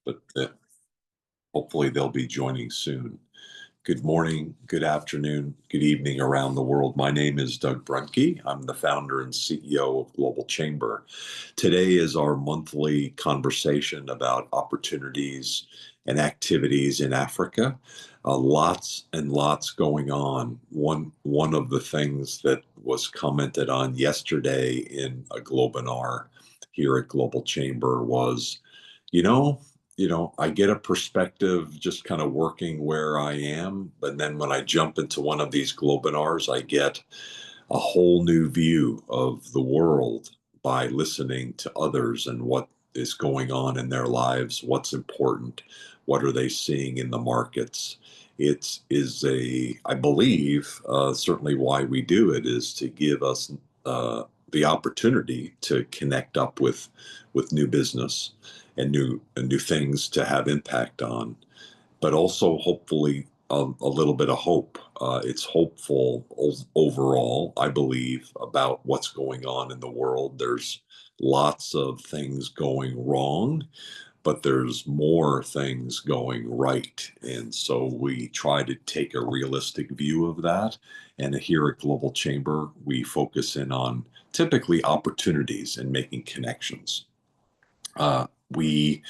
but hopefully they'll be joining soon. Good morning, good afternoon, good evening around the world. My name is Doug Brunke. I'm the founder and CEO of Global Chamber. Today is our monthly conversation about opportunities and activities in Africa. Lots and lots going on. One of the things that was commented on yesterday in a Globinar here at Global Chamber was, you know, I get a perspective just kind of working where I am, but then when I jump into one of these Globinars, I get a whole new view of the world by listening to others and what is going on in their lives, what's important, what are they seeing in the markets. It is I believe, certainly why we do it is to give us the opportunity to connect up with new business and new things to have impact on, but also hopefully a little bit of hope. It's hopeful overall, I believe, about what's going on in the world. There's lots of things going wrong, but there's more things going right. And so we try to take a realistic view of that. And here at Global Chamber, we focus in on typically opportunities and making connections. We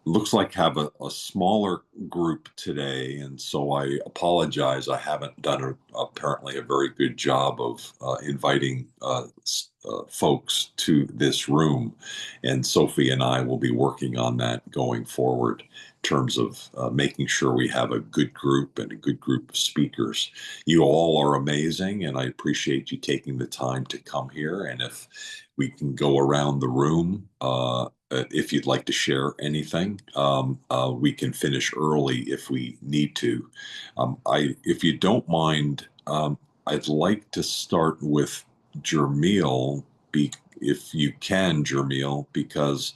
looks like have a smaller group today, and so I apologize. I haven't done apparently a very good job of inviting folks to this room, and Sophie and I will be working on that going forward in terms of making sure we have a good group and a good group of speakers. You all are amazing, and I appreciate you taking the time to come here. And if we can go around the room, if you'd like to share anything, we can finish early if we need to. If you don't mind, I'd like to start with Jermil, if you can, Jermil, because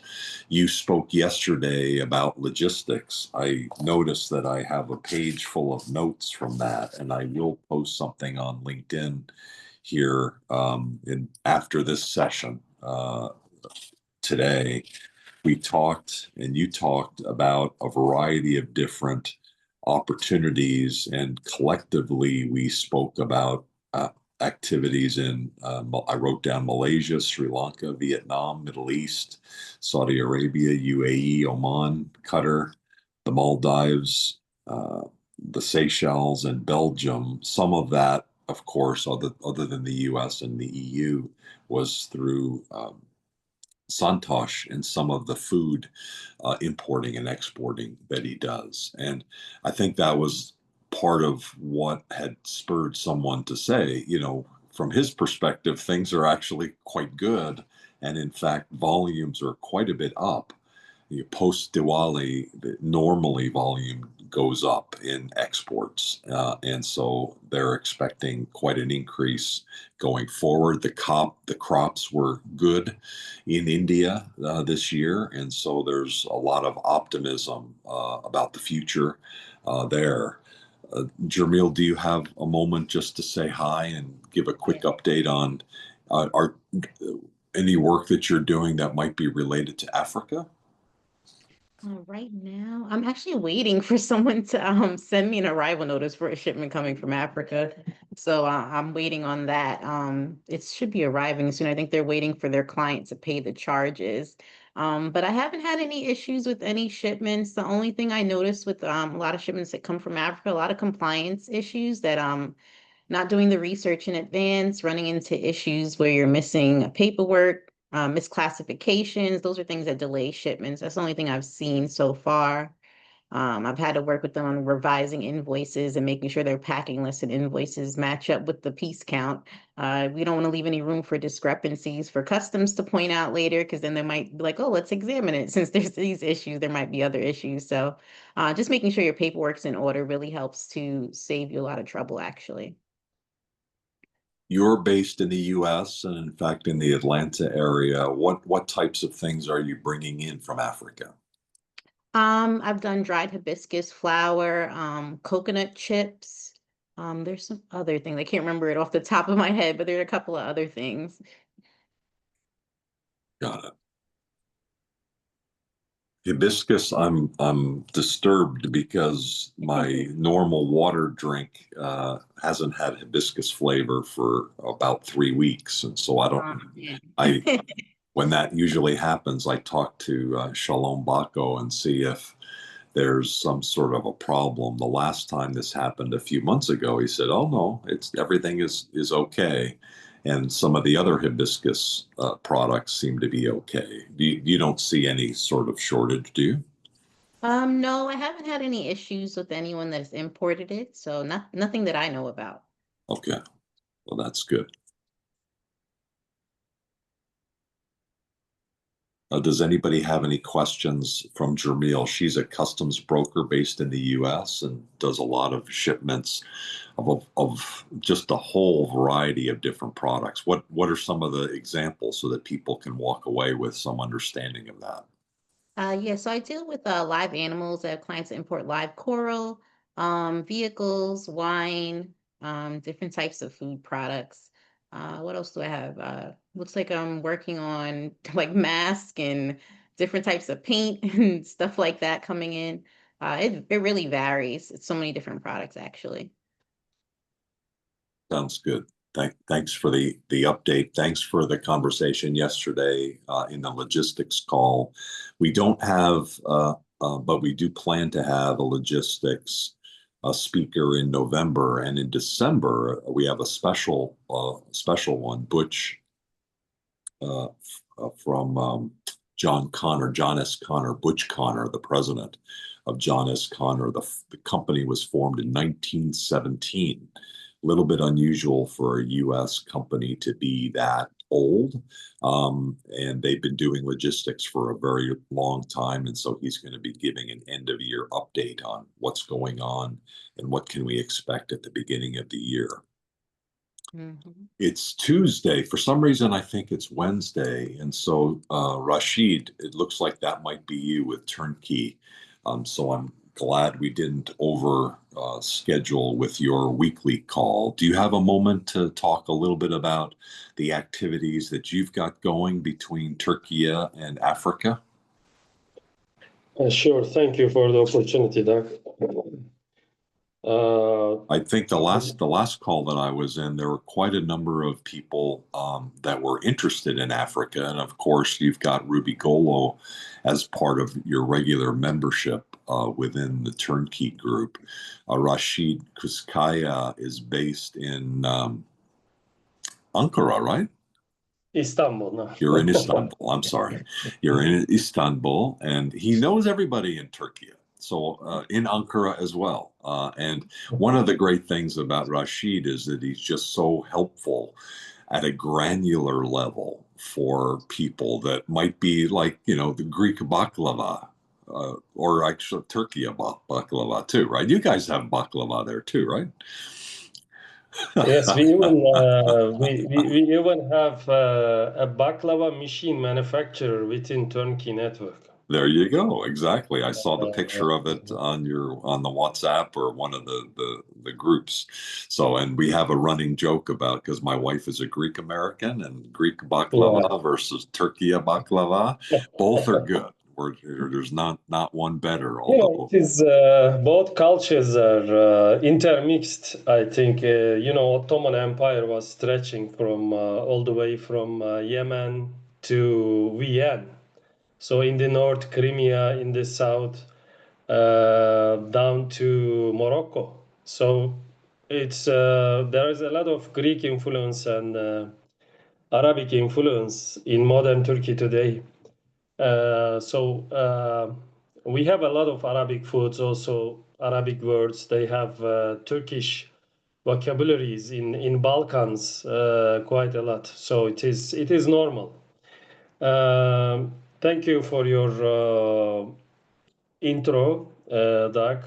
you spoke yesterday about logistics. I noticed that I have a page full of notes from that, and I will post something on LinkedIn here after this session today. We talked and you talked about a variety of different opportunities, and collectively we spoke about activities in, I wrote down Malaysia, Sri Lanka, Vietnam, Middle East, Saudi Arabia, UAE, Oman, Qatar, the Maldives, the Seychelles, and Belgium. Some of that, of course, other than the US and the EU, was through Santosh and some of the food importing and exporting that he does. And I think that was part of what had spurred someone to say, from his perspective, things are actually quite good. And in fact, volumes are quite a bit up. Post-Diwali, normally volume goes up in exports. And so they're expecting quite an increase going forward. The crops were good in India this year. And so there's a lot of optimism about the future there. Jermil, do you have a moment just to say hi and give a quick update on any work that you're doing that might be related to Africa? Right now, I'm actually waiting for someone to send me an arrival notice for a shipment coming from Africa. So I'm waiting on that. It should be arriving soon. I think they're waiting for their client to pay the charges. But I haven't had any issues with any shipments. The only thing I noticed with a lot of shipments that come from Africa, a lot of compliance issues that not doing the research in advance, running into issues where you're missing paperwork, misclassifications. Those are things that delay shipments. That's the only thing I've seen so far. I've had to work with them on revising invoices and making sure their packing list and invoices match up with the piece count. We don't want to leave any room for discrepancies for customs to point out later, because then they might be like, oh, let's examine it. Since there's these issues, there might be other issues. So just making sure your paperwork's in order really helps to save you a lot of trouble, actually. You're based in the US and in fact in the Atlanta area. What types of things are you bringing in from Africa? I've done dried hibiscus flower, coconut chips. There's some other things. I can't remember it off the top of my head, but there are a couple of other things. Got it. Hibiscus, I'm disturbed because my normal water drink hasn't had hibiscus flavor for about 3 weeks, and so I don't. Yeah. I when that usually happens, I talk to Shalom Bako and see if there's some sort of a problem. The last time this happened a few months ago, he said, "Oh no, it's everything is okay." And some of the other hibiscus products seem to be okay. You don't see any sort of shortage, do you? No, I haven't had any issues with anyone that's imported it, so nothing that I know about. Okay, well, that's good. Does anybody have any questions from Jermil? She's a customs broker based in the US and does a lot of shipments of just a whole variety of different products. What are some of the examples so that people can walk away with some understanding of that? Yeah, so I deal with live animals. I have clients that import live coral, vehicles, wine, different types of food products. What else do I have? Looks like I'm working on like masks and different types of paint and stuff like that coming in. It really varies. It's so many different products actually. Sounds good. Thanks for the update. Thanks for the conversation yesterday in the logistics call. We don't have, but we do plan to have a logistics speaker in November, and in December we have a special one. Butch from John Connor, John S. Connor, Butch Connor, the president of John S. Connor. The company was formed in 1917. A little bit unusual for a U.S. company to be that old. And they've been doing logistics for a very long time. And so he's going to be giving an end of year update on what's going on and what can we expect at the beginning of the year. Mhm. It's Tuesday. For some reason, I think it's Wednesday. And so, Rashid, it looks like that might be you with Turnkey. So I'm glad we didn't over schedule with your weekly call. Do you have a moment to talk a little bit about the activities that you've got going between Turkey and Africa? Sure. Thank you for the opportunity, Doug. I think the last call that I was in, there were quite a number of people that were interested in Africa, and of course, you've got Ruby Golo as part of your regular membership within the Turnkey Group. Rashid Kuskaya is based in Ankara, right? Istanbul, no. You're in Istanbul. I'm sorry. You're in Istanbul, and he knows everybody in Turkey. So in Ankara as well. And one of the great things about Rashid is that he's just so helpful at a granular level for people that might be like, the Greek baklava, or actually Turkey baklava too, right? You guys have baklava there too, right? Yes, we even have a baklava machine manufacturer within Turnkey network. There you go. Exactly. I saw the picture of it Uh, on the WhatsApp or one of the groups. So, and we have a running joke about because my wife is a Greek American and Greek yeah. baklava versus Turkey baklava, both are good. There's not one better, It although is both cultures are intermixed. I think Ottoman Empire was stretching from all the way from Yemen to Vienna. So in the north, Crimea, in the south, down to Morocco. So it's there is a lot of Greek influence and Arabic influence in modern Turkey today. So we have a lot of Arabic foods, also Arabic words. They have Turkish vocabularies in Balkans quite a lot. So it is normal. Thank you for your intro, Doug.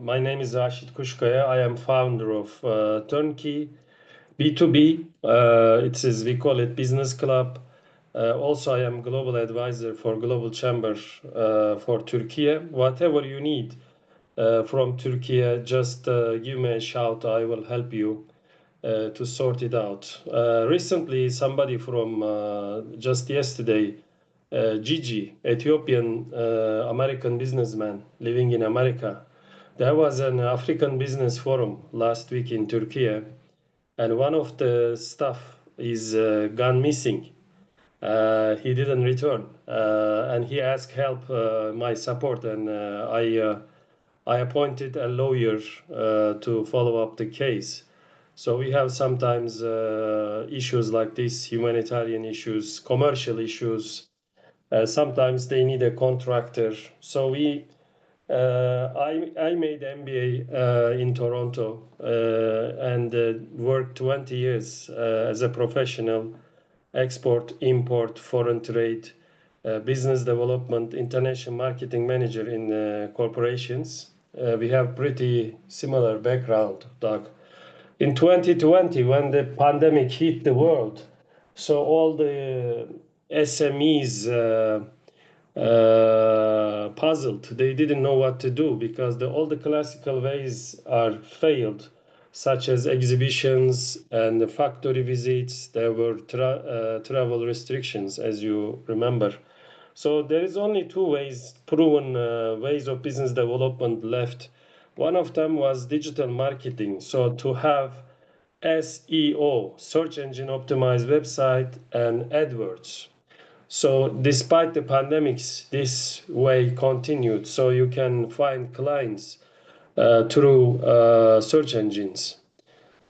My name is Rashid Kushkaya. I am founder of Turnkey B2B. We call it Business Club. Also, I am global advisor for Global Chamber for Turkey. Whatever you need from Turkey, just give me a shout. I will help you to sort it out. Recently, somebody from just yesterday Gigi, Ethiopian American businessman living in America. There was an African business forum last week in Turkey, and one of the staff is gone missing. He didn't return, and he asked help, my support, and I appointed a lawyer to follow up the case. So we have sometimes issues like this, humanitarian issues, commercial issues. Sometimes they need a contractor. So I made MBA in Toronto and worked 20 years as a professional, export, import, foreign trade, business development, international marketing manager in corporations. We have pretty similar background, Doug. In 2020, when the pandemic hit the world, so all the SMEs puzzled. They didn't know what to do because all the classical ways are failed, such as exhibitions and the factory visits. There were travel restrictions, as you remember. So there is only two ways, proven ways of business development left. One of them was digital marketing. So to have SEO, search engine optimized website, and AdWords. So despite the pandemics, this way continued. So you can find clients through search engines.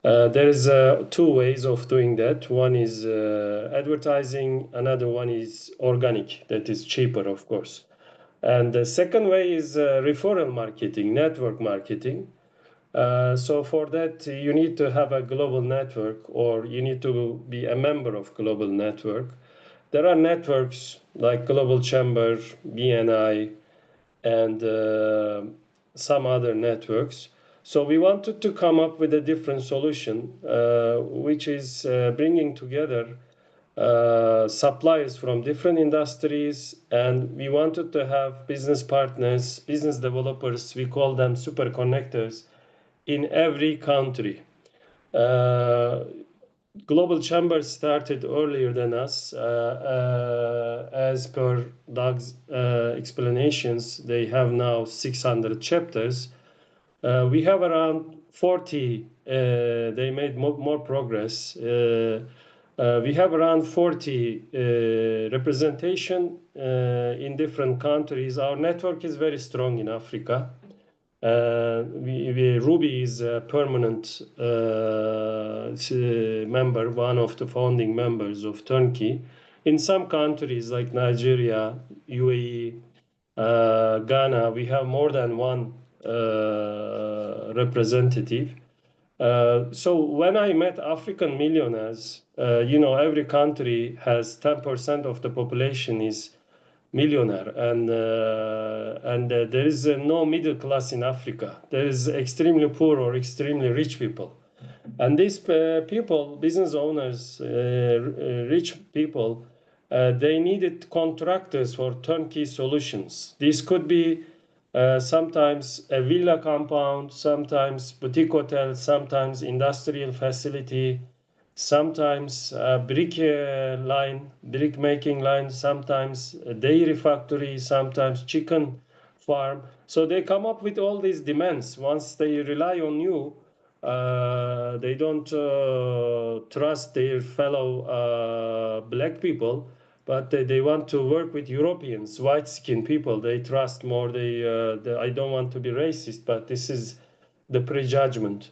There is two ways of doing that. One is advertising. Another one is organic. That is cheaper, of course. And the second way is referral marketing, network marketing. So for that, you need to have a global network, or you need to be a member of global network. There are networks like Global Chamber, BNI, and some other networks. So we wanted to come up with a different solution, which is bringing together suppliers from different industries, and we wanted to have business partners, business developers, we call them super connectors, in every country. Global Chamber started earlier than us. As per Doug's explanations, they have now 600 chapters. We have around 40, they made more progress. We have around 40 representation in different countries. Our network is very strong in Africa. Ruby is a permanent member, one of the founding members of Turkey. In some countries like Nigeria, UAE, Ghana, we have more than one representative. So when I met African millionaires, every country has 10% of the population is millionaire, and there is no middle class in Africa. There is extremely poor or extremely rich people, and these people, business owners, rich people, they needed contractors for turnkey solutions. This could be sometimes a villa compound, sometimes boutique hotel, sometimes industrial facility, sometimes brick making line, sometimes a dairy factory, sometimes chicken farm. So they come up with all these demands. Once they rely on you, they don't trust their fellow black people, but they want to work with Europeans, white-skinned people. They trust more. I don't want to be racist, but this is the prejudgment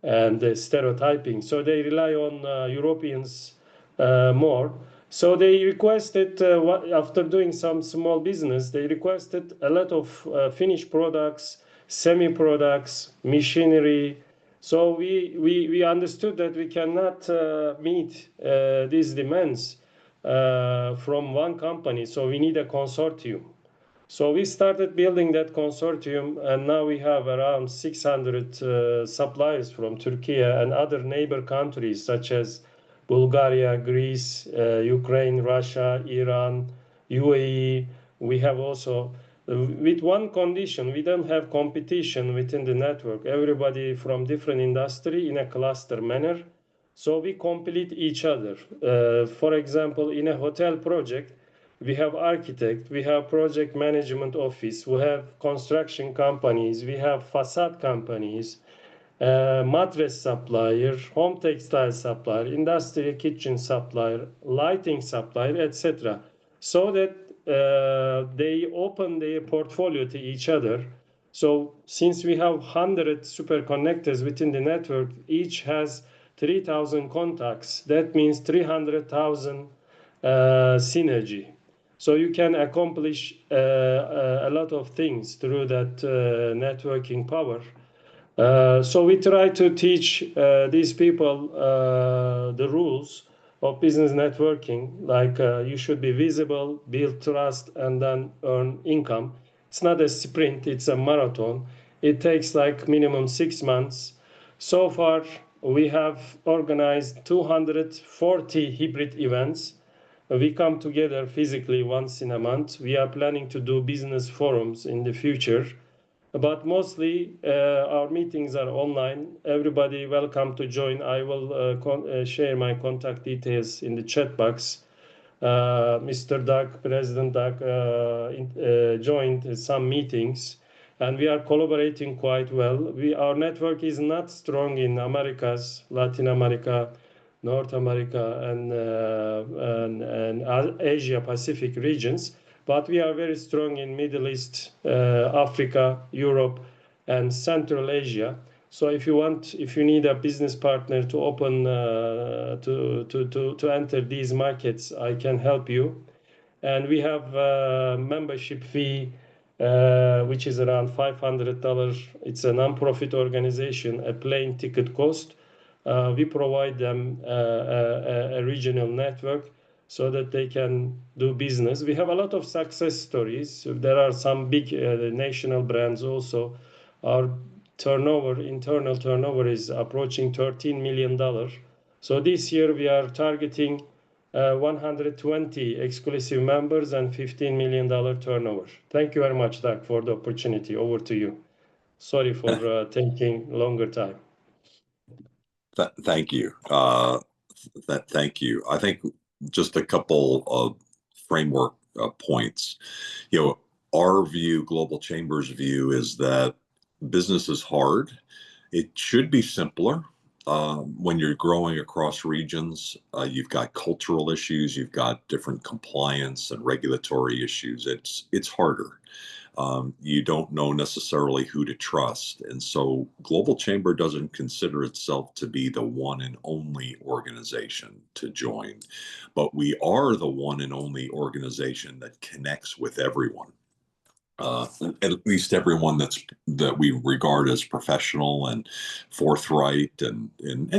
and the stereotyping. So they rely on Europeans more. So they requested, after doing some small business, they requested a lot of finished products, semi-products, machinery. So we understood that we cannot meet these demands from one company. So we need a consortium. So we started building that consortium, and now we have around 600 suppliers from Turkey and other neighbor countries such as Bulgaria, Greece, Ukraine, Russia, Iran, UAE. We have also, with one condition, we don't have competition within the network. Everybody from different industry in a cluster manner. So we complete each other. For example, in a hotel project, we have architect, we have project management office, we have construction companies, we have facade companies, mattress supplier, home textile supplier, industrial kitchen supplier, lighting supplier, etc. So that they open their portfolio to each other. So since we have 100 super connectors within the network, each has 3,000 contacts. That means 300,000 synergy. So you can accomplish a lot of things through that networking power. So we try to teach these people the rules of business networking, like you should be visible, build trust, and then earn income. It's not a sprint, it's a marathon. It takes like minimum 6 months. So far, we have organized 240 hybrid events. We come together physically once in a month. We are planning to do business forums in the future. But mostly our meetings are online. Everybody welcome to join. I will share my contact details in the chat box. Mr. Doug, President Doug, joined some meetings, and we are collaborating quite well. Our network is not strong in Americas, Latin America, North America, and Asia Pacific regions, but we are very strong in Middle East, Africa, Europe, and Central Asia. So if you need a business partner to open to enter these markets, I can help you. And we have a membership fee, which is around $500. It's a non-profit organization, a plane ticket cost. We provide them a regional network so that they can do business. We have a lot of success stories. There are some big national brands also. Our internal turnover is approaching $13 million. So this year we are targeting 120 exclusive members and $15 million turnover. Thank you very much, Doug, for the opportunity. Over to you. Sorry for taking longer time. Thank you. Thank you. I think just a couple of framework points. Our view, Global Chamber's view, is that business is hard. It should be simpler. When you're growing across regions, you've got cultural issues, you've got different compliance and regulatory issues. It's harder. You don't know necessarily who to trust. And so Global Chamber doesn't consider itself to be the one and only organization to join, but we are the one and only organization that connects with everyone. At least everyone that we regard as professional and forthright, and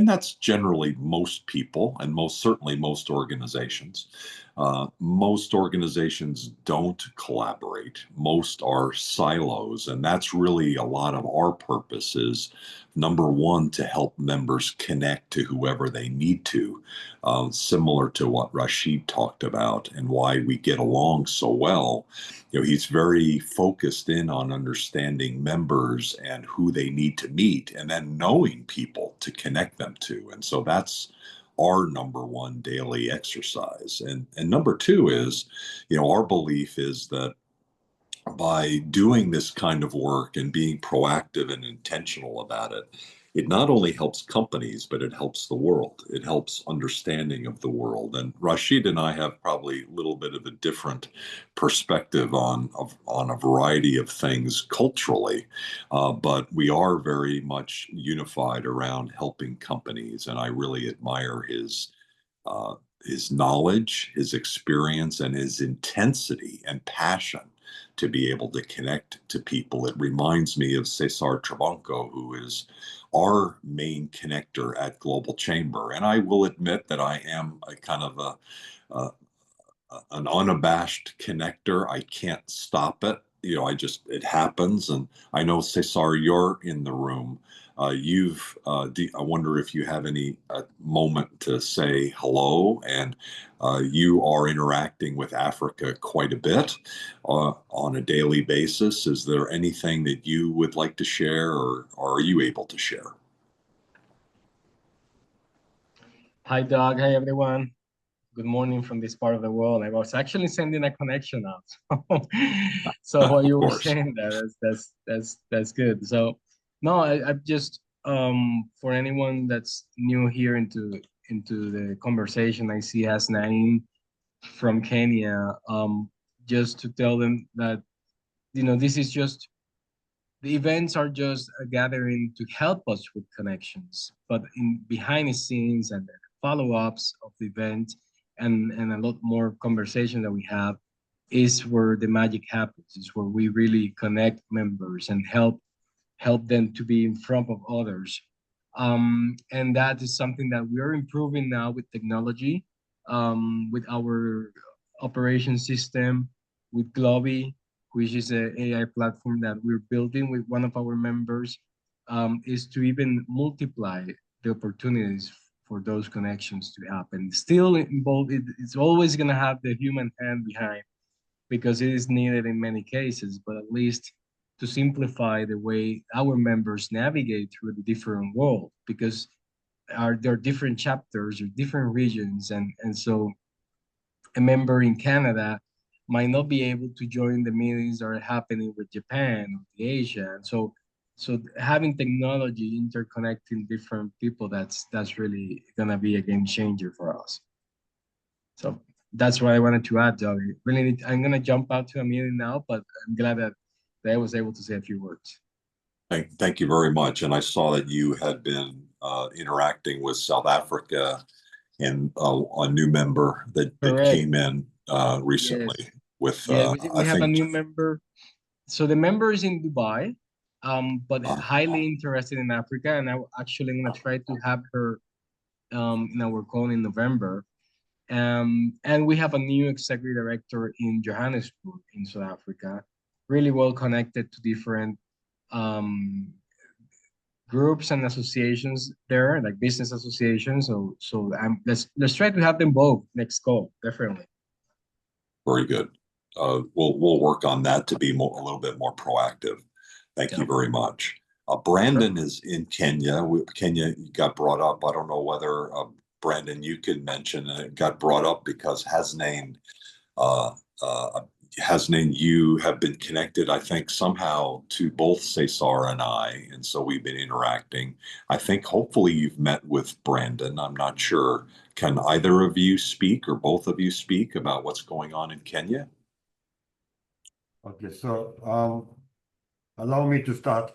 that's generally most people, and certainly most organizations. Most organizations don't collaborate. Most are silos, and that's really a lot of our purpose is, number one, to help members connect to whoever they need to, similar to what Rashid talked about and why we get along so well. He's very focused in on understanding members and who they need to meet, and then knowing people to connect them to. And so that's our number one daily exercise. And number two is, our belief is that by doing this kind of work and being proactive and intentional about it, it not only helps companies, but it helps the world. It helps understanding of the world. And Rashid and I have probably a little bit of a different perspective on a variety of things culturally, but we are very much unified around helping companies. And I really admire his knowledge, his experience, and his intensity and passion to be able to connect to people. It reminds me of Cesar Trabanco, who is our main connector at Global Chamber. And I will admit that I am a kind of an unabashed connector. I can't stop it. It happens. And I know, Cesar, you're in the room. I wonder if you have any moment to say hello, and you are interacting with Africa quite a bit on a daily basis. Is there anything that you would like to share, or are you able to share? Hi, Doug. Hi, everyone. good morning from this part of the world. I was actually sending a connection out. So what you Of were course. saying there, that's good. So no, I just for anyone that's new here into the conversation, I see has Naeem from Kenya. Just to tell them that this is just the events are just a gathering to help us with connections, but in behind the scenes and the follow-ups of the event and a lot more conversation that we have is where the magic happens, is where we really connect members and help them to be in front of others. And that is something that we are improving now with technology, with our operation system, with Globi, which is an AI platform that we're building with one of our members, is to even multiply the opportunities for those connections to happen. Still involved, it's always going to have the human hand behind because it is needed in many cases, but at least to simplify the way our members navigate through the different world, because there are different chapters or different regions, and so a member in Canada might not be able to join the meetings that are happening with Japan or the Asia. And so having technology interconnecting different people, that's really gonna be a game changer for us. So that's what I wanted to add, Doug. Really, I'm gonna jump out to a meeting now, but I'm glad that I was able to say a few words. Thank you very much. And I saw that you had been interacting with South Africa and a new member that Correct. came in recently Yes. with, Yeah, we I have a think, new member. So the member is in Dubai, but uh, highly interested in Africa, and actually I'm gonna try to have her in our call in November. And we have a new executive director in Johannesburg in South Africa, really well connected to different um, groups and associations there, like business associations. So let's try to have them both next call, definitely. very good. We'll work on that to be a little bit more proactive. Thank you very much. Brandon is in Kenya. Kenya got brought up. I don't know whether Brandon, you can mention it got brought up because Hasnain, you have been connected, I think, somehow to both Cesar and I, and so we've been interacting. I think hopefully you've met with Brandon. I'm not sure. Can either of you speak or both of you speak about what's going on in Kenya? Okay, so allow me to start.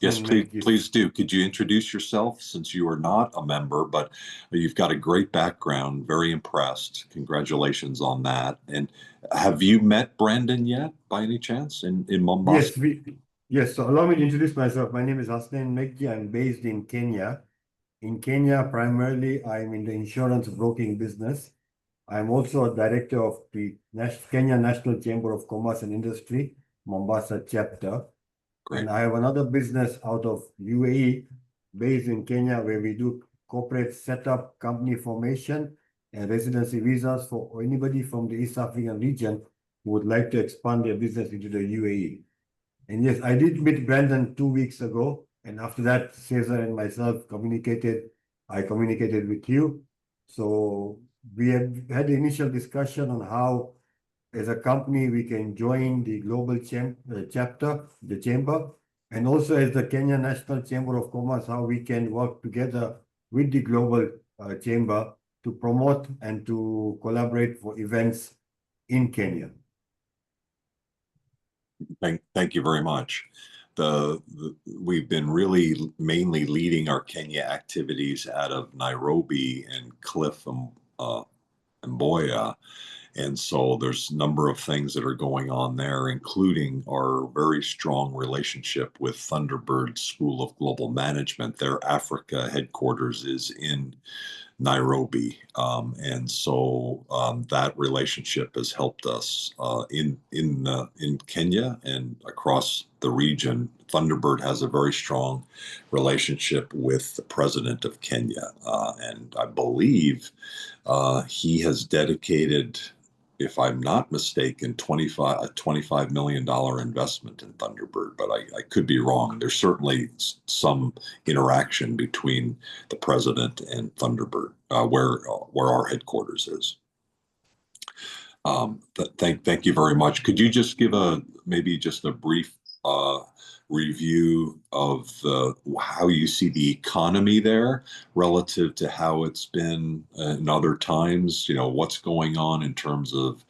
Yes, please do. Could you introduce yourself since you are not a member, but you've got a great background, very impressed. Congratulations on that. And have you met Brandon yet by any chance in Mombasa? Yes, so allow me to introduce myself. My name is Hasnain Megji. I'm based in Kenya. In Kenya, primarily, I'm in the insurance broking business. I'm also a director of the Kenya National Chamber of Commerce and Industry, Mombasa chapter. Great. And I have another business out of UAE, based in Kenya, where we do corporate setup, company formation, and residency visas for anybody from the East African region who would like to expand their business into the UAE. And yes, I did meet Brandon 2 weeks ago. And after that, Cesar and myself I communicated with you. So we have had the initial discussion on how, as a company, we can join the global chapter, the chamber, and also as the Kenya National Chamber of Commerce, how we can work together with the global chamber to promote and to collaborate for events in Kenya. Thank you very much. We've been really mainly leading our Kenya activities out of Nairobi and Cliff and Mboya. And so there's a number of things that are going on there, including our very strong relationship with Thunderbird School of Global Management. Their Africa headquarters is in Nairobi. And so that relationship has helped us in Kenya and across the region. Thunderbird has a very strong relationship with the president of Kenya. And I believe he has dedicated, if I'm not mistaken, $25 million investment in Thunderbird, but I could be wrong. There's certainly some interaction between the president and Thunderbird. where our headquarters is. Thank you very much. Could you just give maybe just a brief review of how you see the economy there relative to how it's been in other times? You know, what's going on in terms of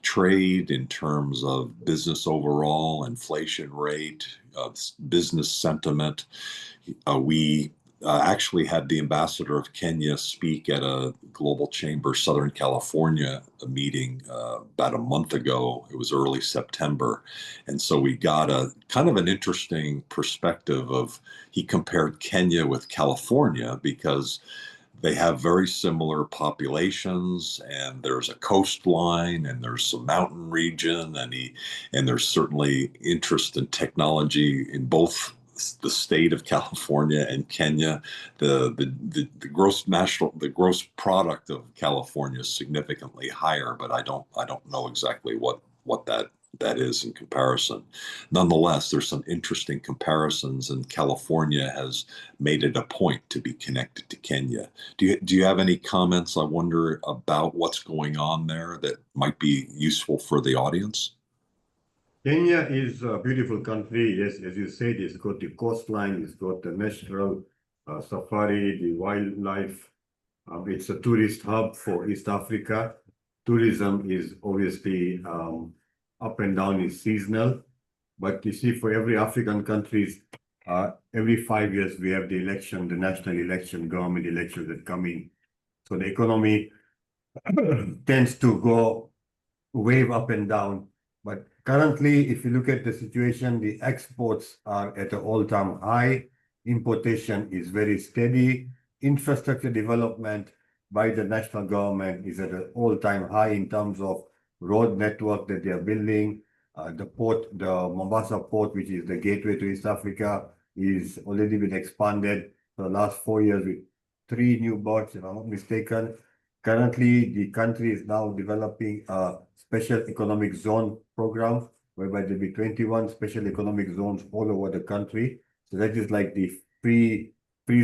trade, in terms of business overall, inflation rate, business sentiment. We actually had the ambassador of Kenya speak at a Global Chamber Southern California meeting about a month ago. It was early September. And so we got a kind of an interesting perspective of, he compared Kenya with California because they have very similar populations, and there's a coastline, and there's some mountain region, and there's certainly interest in technology in both the state of California and Kenya. The gross product of California is significantly higher, but I don't know exactly what that is in comparison. Nonetheless, there's some interesting comparisons, and California has made it a point to be connected to Kenya. Do you have any comments, I wonder, about what's going on there that might be useful for the audience? Kenya is a beautiful country. Yes, as you said, it's got the coastline, it's got the natural safari, the wildlife. It's a tourist hub for East Africa. Tourism is obviously up and down, is seasonal. But you see, for every African countries, every 5 years we have the election, the national election, government elections that come in. So the economy tends to go wave up and down. But currently, if you look at the situation, the exports are at an all-time high. Importation is very steady. Infrastructure development by the national government is at an all-time high in terms of road network that they are building. The port, the Mombasa port, which is the gateway to East Africa, is already been expanded for the last 4 years with 3 new ports, if I'm not mistaken. Currently, the country is now developing a special economic zone program, whereby there'll be 21 special economic zones all over the country. So that is like the free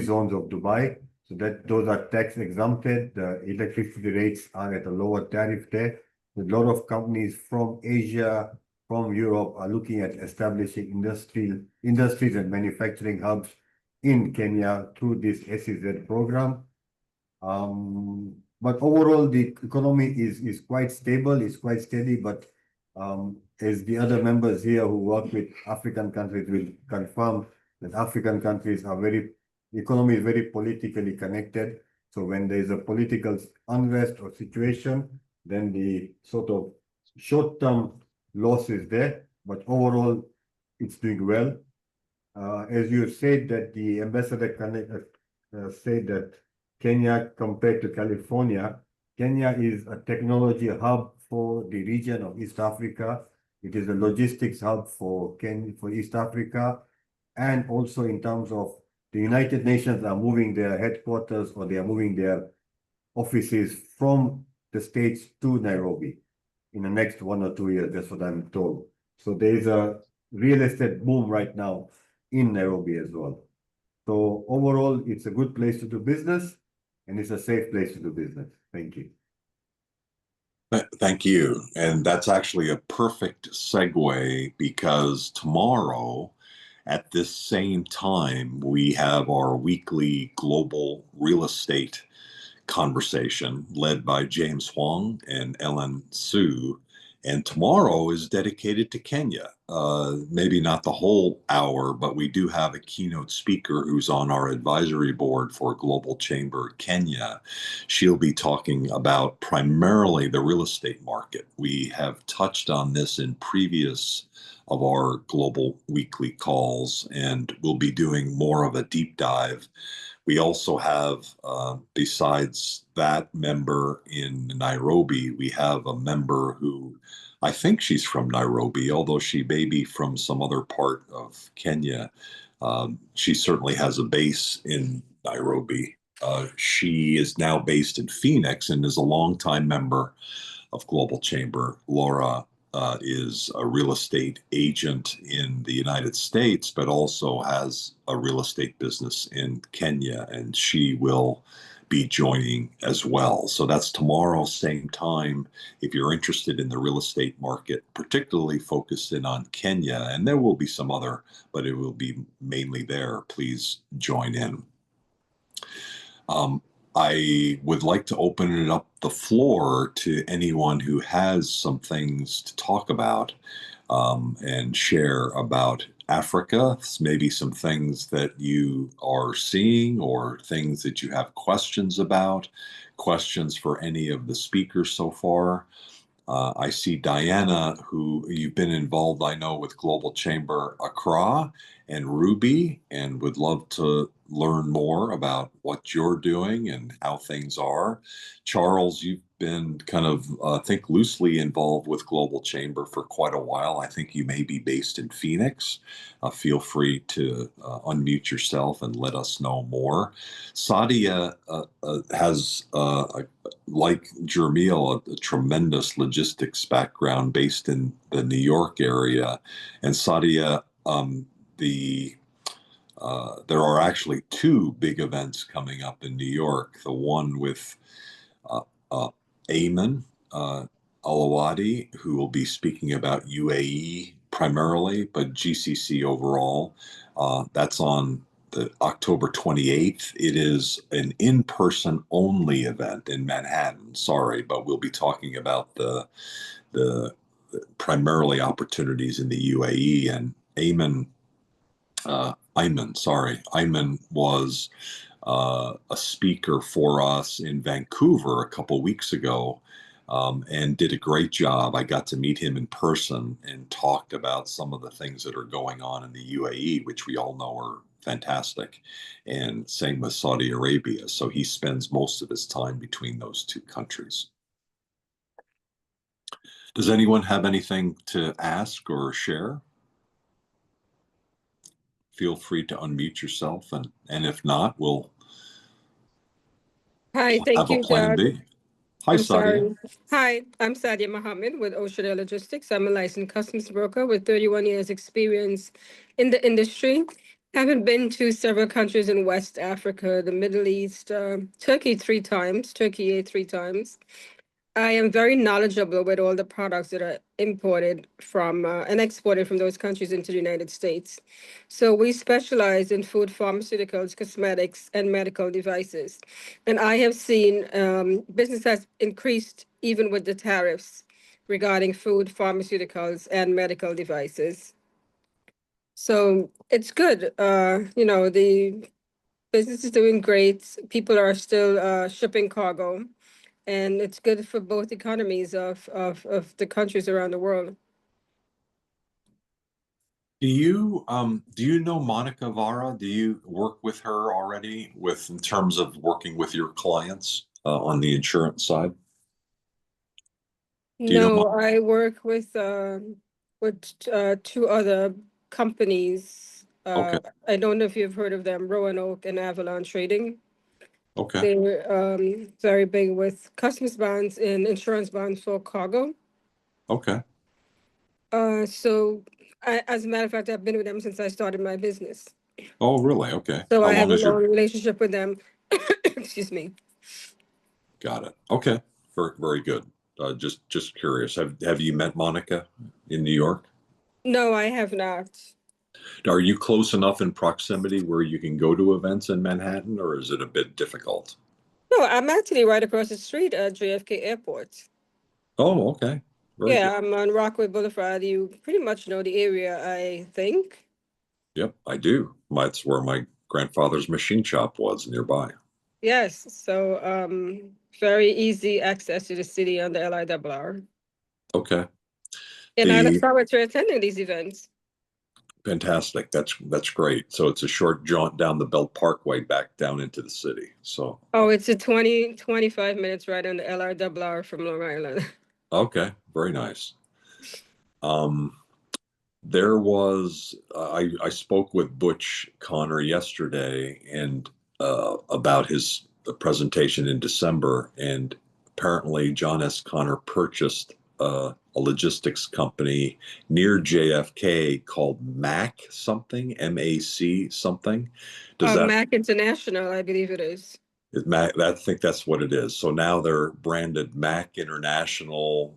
zones of Dubai. So that those are tax exempted. The electricity rates are at a lower tariff there. A lot of companies from Asia, from Europe are looking at establishing industries and manufacturing hubs in Kenya through this SEZ program. But overall, the economy is quite stable, is quite steady. But as the other members here who work with African countries will confirm that African countries are the economy is very politically connected. So when there is a political unrest or situation, then the sort of short-term loss is there, but overall it's doing well. As you said, that the ambassador said that Kenya compared to California, Kenya is a technology hub for the region of East Africa. It is a logistics hub for East Africa, and also in terms of the United Nations are moving their headquarters, or they are moving their offices from the States to Nairobi in the next 1 or 2 years. That's what I'm told. So there is a real estate boom right now in Nairobi as well. So overall, it's a good place to do business, and it's a safe place to do business. Thank you. Thank you. And that's actually a perfect segue, because tomorrow at this same time, we have our weekly global real estate conversation led by James Huang and Ellen Su. And tomorrow is dedicated to Kenya. Maybe not the whole hour, but we do have a keynote speaker who's on our advisory board for Global Chamber Kenya. She'll be talking about primarily the real estate market. We have touched on this in previous of our global weekly calls, and we'll be doing more of a deep dive. We also have, besides that member in Nairobi, we have a member who, I think she's from Nairobi, although she may be from some other part of Kenya. She certainly has a base in Nairobi. She is now based in Phoenix and is a longtime member of Global Chamber. Laura is a real estate agent in the United States, but also has a real estate business in Kenya, and she will be joining as well. So that's tomorrow, same time. If you're interested in the real estate market, particularly focused in on Kenya, and there will be some other, but it will be mainly there, please join in. I would like to open it up the floor to anyone who has some things to talk about and share about Africa, maybe some things that you are seeing or things that you have questions about, questions for any of the speakers so far. I see Diana, who you've been involved, I know, with Global Chamber Accra and Ruby, and would love to learn more about what you're doing and how things are. Charles, you've been kind of, I think, loosely involved with Global Chamber for quite a while. I think you may be based in Phoenix. Feel free to unmute yourself and let us know more. Sadia has like Jermil, a tremendous logistics background based in the New York area. And Sadia, there are actually two big events coming up in New York. The one with Ayman Alawadi, who will be speaking about UAE primarily, but GCC overall. That's on the October 28th. It is an in-person only event in Manhattan. Sorry, but we'll be talking about the primarily opportunities in the UAE. And Ayman was a speaker for us in Vancouver a couple weeks ago, and did a great job. I got to meet him in person and talked about some of the things that are going on in the UAE, which we all know are fantastic, and same with Saudi Arabia. So he spends most of his time between those two countries. Does anyone have anything to ask or share? Feel free to unmute yourself, and if not, we'll Hi, thank have a you, plan Doug. B. Hi, I'm Sadia. sorry. Hi, I'm Sadia Mohammed with Ocean Air Logistics. I'm a licensed customs broker with 31 years experience in the industry. Having been to several countries in West Africa, the Middle East, Turkey 3 times, Turkey 3 times. I am very knowledgeable with all the products that are imported from and exported from those countries into the United States. So we specialize in food, pharmaceuticals, cosmetics, and medical devices. And I have seen business has increased even with the tariffs regarding food, pharmaceuticals, and medical devices. So it's good. The business is doing great. People are still shipping cargo, and it's good for both economies of the countries around the world. Do you know Monica Vara? Do you work with her already in terms of working with your clients on the insurance side? Do you know No, I work with 2 other companies. Okay. I don't know if you've heard of them, Roanoke and Avalon Trading. Okay. They're very big with customs bonds and insurance bonds for cargo. Okay. So as a matter of fact, I've been with them since I started my business. Oh, really? Okay. So How I have long a is your? long relationship with them. Excuse me. Got it. Okay. Very, very good. Just curious. Have you met Monica in New York? No, I have not. Are you close enough in proximity where you can go to events in Manhattan, or is it a bit difficult? No, I'm actually right across the street at JFK Airport. Oh, okay. Very Yeah, good. I'm on Rockaway Boulevard. You pretty much know the area, I think. Yep, I do. That's where my grandfather's machine shop was nearby. Yes, so very easy access to the city on the LIRR. Okay. And I look forward to attending these events. Fantastic. That's great. So it's a short jaunt down the Belt Parkway back down into the city. So Oh, it's a 25 minutes ride on the LIRR from Long Island. okay, very nice. There was I spoke with Butch Connor yesterday and about his presentation in December, and apparently John S. Connor purchased a logistics company near JFK called MAC something, MAC something. Does that Mac International, I believe it is. I think that's what it is. So now they're branded Mac International,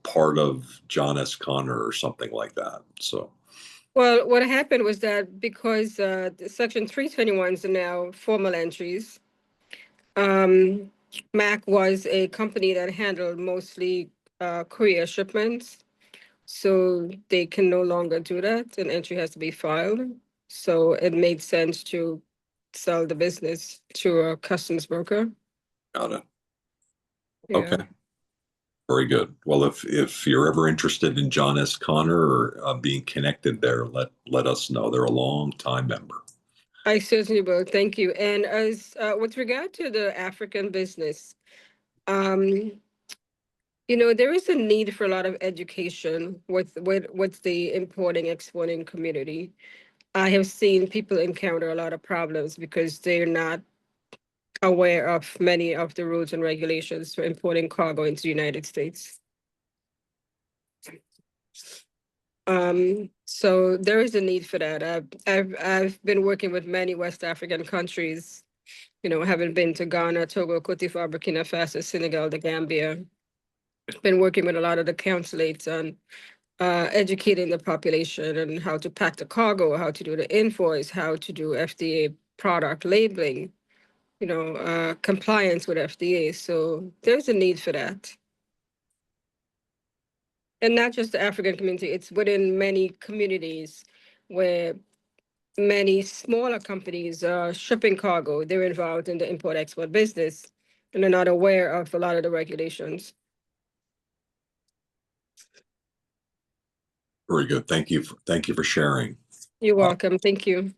part of John S. Connor or something like that. So. Well, what happened was that because the Section 321s are now formal entries, Mac was a company that handled mostly courier shipments. So they can no longer do that. An entry has to be filed. So it made sense to sell the business to a customs broker. Got it. Yeah. Okay. Very good. Well, if you're ever interested in John S. Connor or being connected there, let us know. They're a long time member. I certainly will. Thank you. And as with regard to the African business, there is a need for a lot of education with the importing, exporting community. I have seen people encounter a lot of problems because they're not aware of many of the rules and regulations for importing cargo into the United States. So there is a need for that. I've been working with many West African countries, having been to Ghana, Togo, Cote d'Ivoire, Burkina Faso, Senegal, the Gambia. Been working with a lot of the consulates on educating the population on how to pack the cargo, how to do the invoice, how to do FDA product labeling, compliance with FDA. So there's a need for that. And not just the African community, it's within many communities where many smaller companies are shipping cargo. They're involved in the import-export business and they're not aware of a lot of the regulations. Very good. Thank you for sharing. You're welcome. Thank you.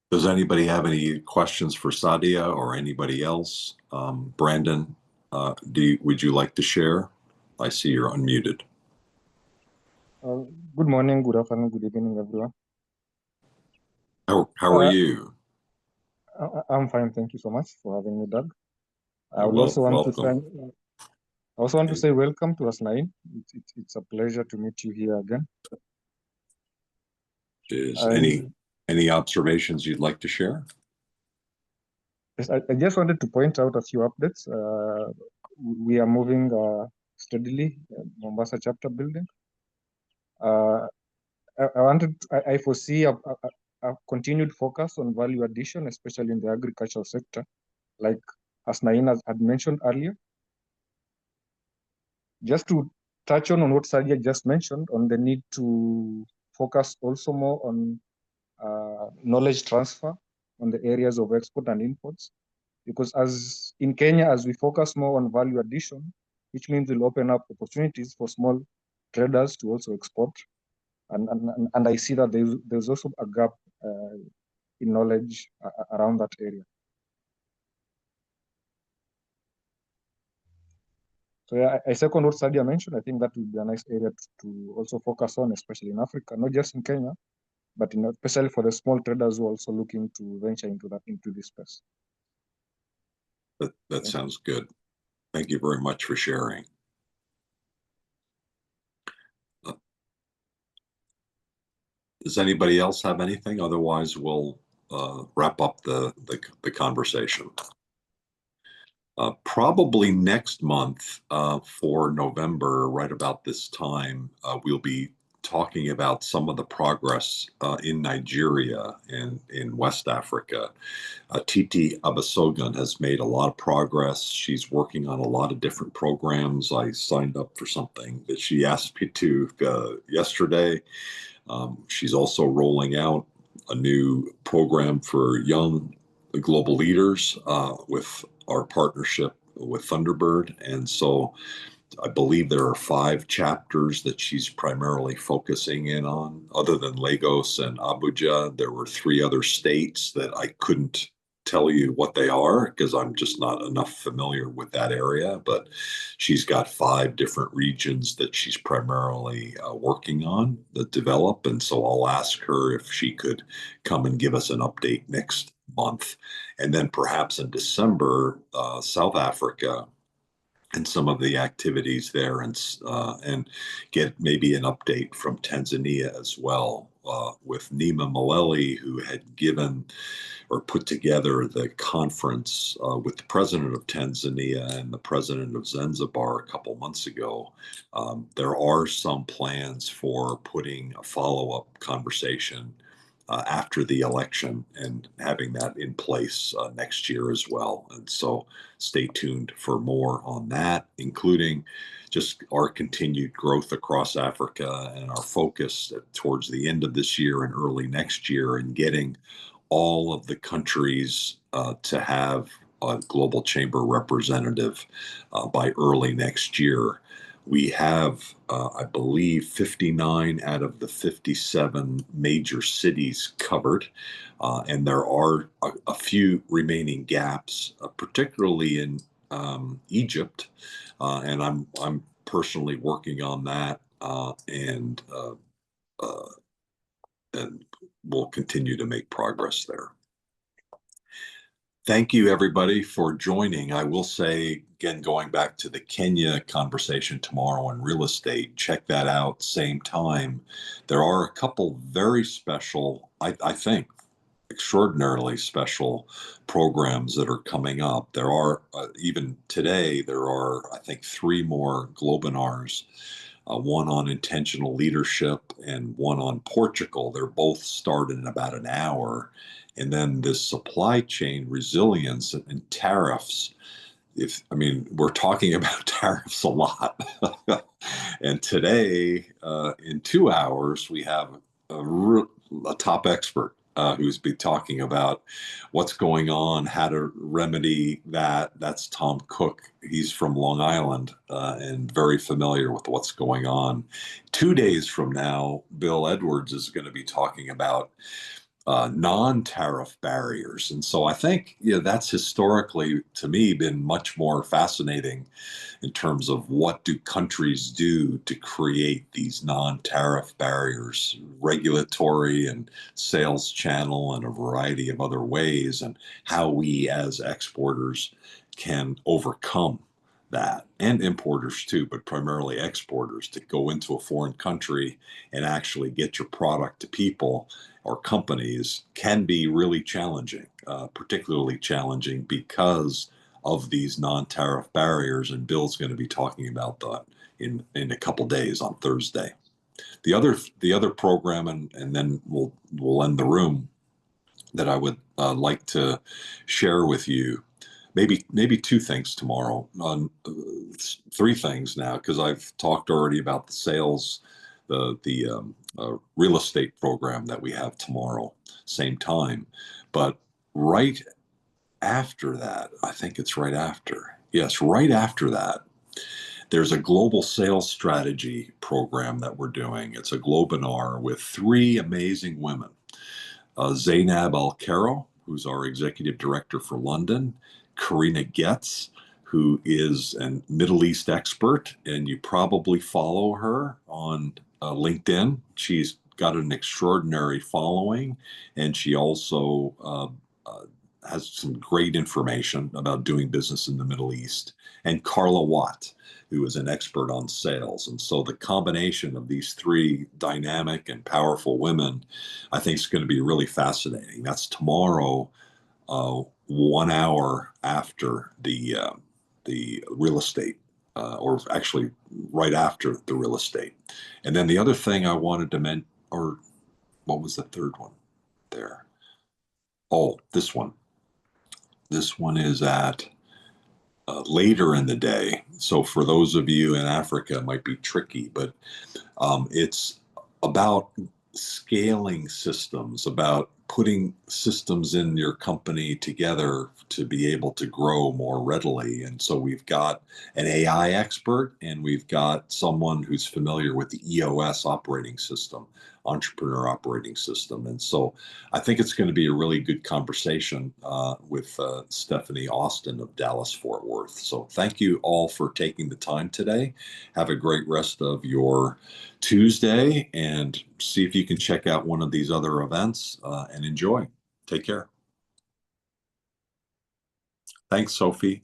Does anybody have any questions for Sadia or anybody else? Brandon, would you like to share? I see you're unmuted. Good morning, good afternoon, good evening, everyone. How are you? I'm fine, thank you so much for having me, Doug. I You're would also want welcome. to say welcome to us, Naeem. It's a pleasure to meet you here again. Any observations you'd like to share? Yes, I just wanted to point out a few updates. We are moving steadily, Mombasa chapter building. I foresee a continued focus on value addition, especially in the agricultural sector, like as Naina had mentioned earlier. Just to touch on what Sadia just mentioned on the need to focus also more on knowledge transfer on the areas of export and imports. Because as in Kenya, as we focus more on value addition, which means we'll open up opportunities for small traders to also export. And I see that there's also a gap in knowledge around that area. So yeah, I second what Sadia mentioned. I think that would be a nice area to also focus on, especially in Africa, not just in Kenya, but especially for the small traders who are also looking to venture into this space. That sounds good. Thank you very much for sharing. Does anybody else have anything? Otherwise, we'll wrap up the conversation. Probably next month for November, right about this time, we'll be talking about some of the progress in Nigeria and in West Africa. Titi Abasogun has made a lot of progress. She's working on a lot of different programs. I signed up for something that she asked me to yesterday. She's also rolling out a new program for young global leaders with our partnership with Thunderbird. And so I believe there are 5 chapters that she's primarily focusing in on. Other than Lagos and Abuja, there were 3 other states that I couldn't tell you what they are because I'm just not enough familiar with that area. But she's got 5 different regions that she's primarily working on that develop. And so I'll ask her if she could come and give us an update next month. And then perhaps in December, South Africa and some of the activities there, and get maybe an update from Tanzania as well with Nima Maleli, who had given or put together the conference with the president of Tanzania and the president of Zanzibar a couple months ago. There are some plans for putting a follow-up conversation after the election and having that in place next year as well. And so stay tuned for more on that, including just our continued growth across Africa and our focus towards the end of this year and early next year and getting all of the countries to have a global chamber representative by early next year. We have, I believe, 59 out of the 57 major cities covered, and there are a few remaining gaps, particularly in Egypt, and I'm personally working on that, and we'll continue to make progress there. Thank you, everybody, for joining. I will say, again, going back to the Kenya conversation tomorrow on real estate, check that out, same time. There are a couple very special, I think, extraordinarily special programs that are coming up. There are, even today, there are, I think, 3 more Globinars, one on intentional leadership and one on Portugal. They're both started in about an hour. And then this supply chain resilience and tariffs. We're talking about tariffs a lot. And today, in 2 hours, we have a top expert who's been talking about what's going on, how to remedy that. That's Tom Cook. He's from Long Island and very familiar with what's going on. 2 days from now, Bill Edwards is going to be talking about non-tariff barriers. And so I think that's historically, to me, been much more fascinating in terms of what do countries do to create these non-tariff barriers, regulatory and sales channel and a variety of other ways, and how we as exporters can overcome that, and importers too, but primarily exporters, to go into a foreign country and actually get your product to people or companies can be really challenging, particularly challenging because of these non-tariff barriers. And Bill's going to be talking about that in a couple days on Thursday. The other program, and then we'll end the room, that I would like to share with you. Maybe 2 things tomorrow, 3 things now, because I've talked already about the sales, the real estate program that we have tomorrow, same time. But right after that, I think it's right after. Yes, right after that, there's a global sales strategy program that we're doing. It's a Globinar with 3 amazing women. Zainab Al-Karo, who's our executive director for London, Karina Getz, who is a Middle East expert, and you probably follow her on LinkedIn. She's got an extraordinary following, and she also has some great information about doing business in the Middle East. And Carla Watt, who is an expert on sales. And so the combination of these 3 dynamic and powerful women, I think, is going to be really fascinating. That's tomorrow, 1 hour after the real estate, or actually right after the real estate. And then the other thing I wanted to mention, or what was the third one there? Oh, this one. This one is at later in the day. So for those of you in Africa, it might be tricky, but it's about scaling systems, about putting systems in your company together to be able to grow more readily. And so we've got an AI expert, and we've got someone who's familiar with the EOS operating system, entrepreneur operating system. And so I think it's going to be a really good conversation with Stephanie Austin of Dallas Fort Worth. So thank you all for taking the time today. Have a great rest of your Tuesday, and see if you can check out one of these other events and enjoy. Take care. Thanks, Sophie.